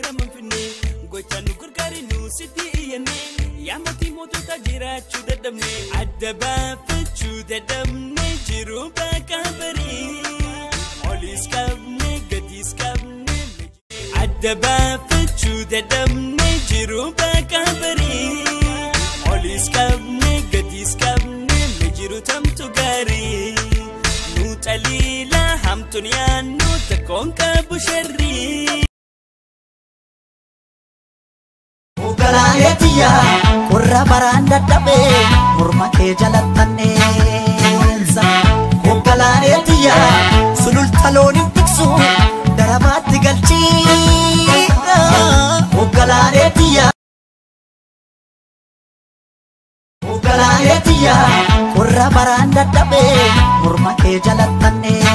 naman finne gocha nu gargaari nu sitti iyyannee yaamati mootota jiraachuu dadhabne adda baafachuu dadhabne jiru bakka barii olis qabne gadis qabne adda baafachuu dadhabne jiru bakka barii olis qabne gadis qabne jiru tamtu gaarii nu xaliila hamtuun yaannu takkoon qabu sharrii. Ogalaanetiya warra baraan dadhabee morma kee jalattanneessa. Ogalaanetiya sululta looniin tiksu darabaatti galchiidha. Ogalaanetiya warra baraan dadhabee morma kee jalattanneessa.